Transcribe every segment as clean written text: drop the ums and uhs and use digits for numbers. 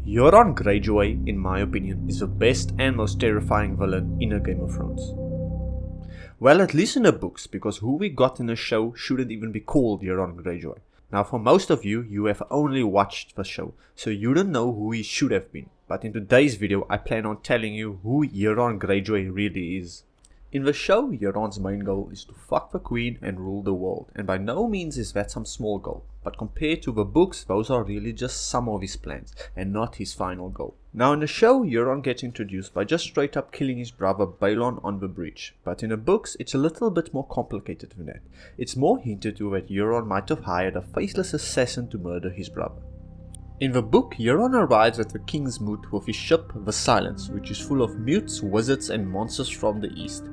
Euron Greyjoy, in my opinion, is the best and most terrifying villain in a Game of Thrones. Well, at least in the books, because who we got in the show shouldn't even be called Euron Greyjoy. Now, for most of you, you have only watched the show, so you don't know who he should have been. But in today's video, I plan on telling you who Euron Greyjoy really is. In the show, Euron's main goal is to fuck the queen and rule the world, and by no means is that some small goal, but compared to the books, those are really just some of his plans, and not his final goal. Now in the show, Euron gets introduced by just straight up killing his brother Balon on the bridge, but in the books it's a little bit more complicated than that. It's more hinted to that Euron might have hired a faceless assassin to murder his brother. In the book, Euron arrives at the King's Moot with his ship, the Silence, which is full of mutes, wizards and monsters from the east.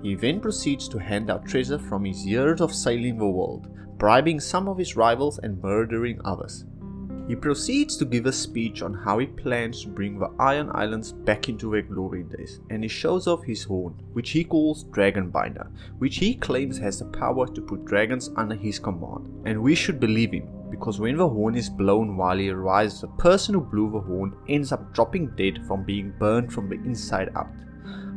He then proceeds to hand out treasure from his years of sailing the world, bribing some of his rivals and murdering others. He proceeds to give a speech on how he plans to bring the Iron Islands back into their glory days, and he shows off his horn, which he calls Dragonbinder, which he claims has the power to put dragons under his command. And we should believe him, because when the horn is blown while he arrives, the person who blew the horn ends up dropping dead from being burned from the inside out.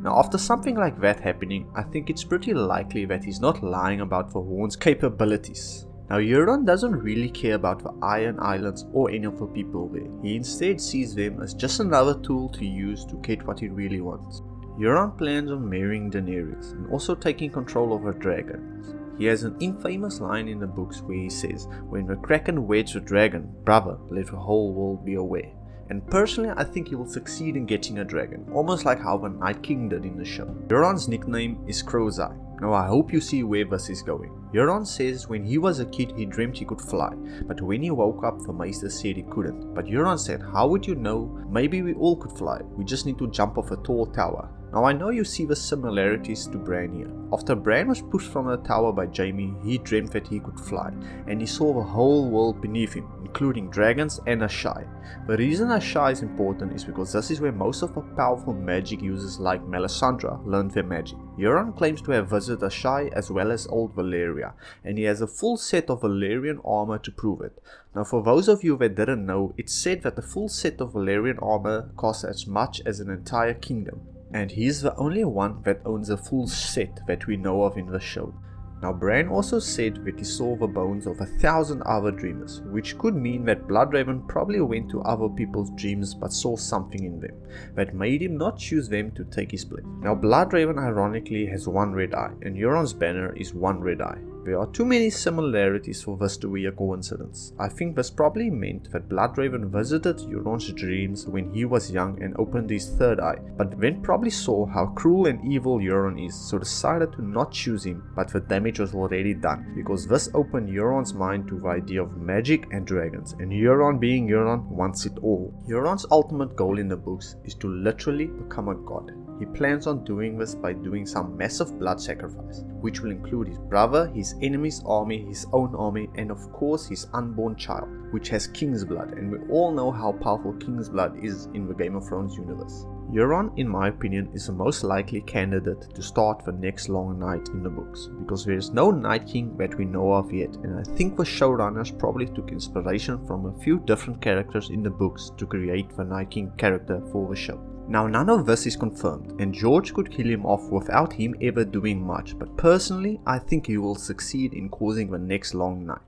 Now, after something like that happening, I think it's pretty likely that he's not lying about the horn's capabilities. Now, Euron doesn't really care about the Iron Islands or any of the people there. He instead sees them as just another tool to use to get what he really wants. Euron plans on marrying Daenerys and also taking control of her dragons. He has an infamous line in the books where he says, "When the Kraken weds the dragon, brother, let the whole world be aware." And personally, I think he will succeed in getting a dragon, almost like how the Night King did in the show. Euron's nickname is Crow's Eye. Now I hope you see where this is going. Euron says when he was a kid he dreamt he could fly, but when he woke up the Maester said he couldn't. But Euron said, "How would you know? Maybe we all could fly, we just need to jump off a tall tower." Now I know you see the similarities to Bran here. After Bran was pushed from the tower by Jaime, he dreamt that he could fly, and he saw the whole world beneath him, including dragons and Ashai. The reason Ashai is important is because this is where most of the powerful magic users like Melisandre learned their magic. Euron claims to have visited Ashai as well as Old Valyria, and he has a full set of Valyrian armor to prove it. Now for those of you that didn't know, it's said that the full set of Valyrian armor costs as much as an entire kingdom. And he's the only one that owns a full set that we know of in the show. Now Bran also said that he saw the bones of 1,000 other dreamers, which could mean that Bloodraven probably went to other people's dreams but saw something in them that made him not choose them to take his place. Now Bloodraven ironically has one red eye, and Euron's banner is one red eye. There are too many similarities for this to be a coincidence. I think this probably meant that Bloodraven visited Euron's dreams when he was young and opened his third eye, but then probably saw how cruel and evil Euron is, so decided to not choose him, but the damage was already done, because this opened Euron's mind to the idea of magic and dragons, and Euron being Euron wants it all. Euron's ultimate goal in the books is to literally become a god. He plans on doing this by doing some massive blood sacrifice, which will include his brother, his enemy's army, his own army, and of course his unborn child, which has king's blood, and we all know how powerful king's blood is in the Game of Thrones universe. Euron, in my opinion, is the most likely candidate to start the next long night in the books, because there is no Night King that we know of yet, and I think the showrunners probably took inspiration from a few different characters in the books to create the Night King character for the show. Now none of this is confirmed, and George could kill him off without him ever doing much, but personally I think he will succeed in causing the next long night.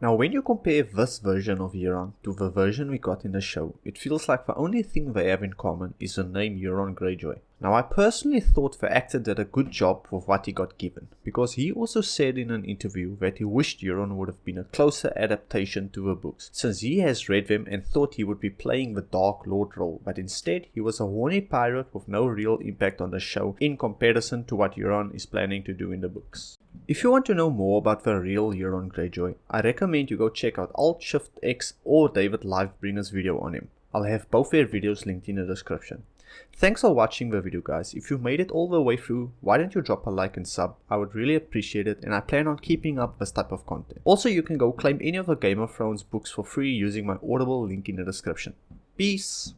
Now when you compare this version of Euron to the version we got in the show, it feels like the only thing they have in common is the name Euron Greyjoy. Now I personally thought the actor did a good job with what he got given, because he also said in an interview that he wished Euron would have been a closer adaptation to the books, since he has read them and thought he would be playing the Dark Lord role, but instead he was a horny pirate with no real impact on the show in comparison to what Euron is planning to do in the books. If you want to know more about the real Euron Greyjoy, I recommend you go check out Alt-Shift-X or David Livebringer's video on him. I'll have both their videos linked in the description. Thanks for watching the video guys. If you made it all the way through, why don't you drop a like and sub? I would really appreciate it, and I plan on keeping up this type of content. Also, you can go claim any of the Game of Thrones books for free using my Audible link in the description. Peace!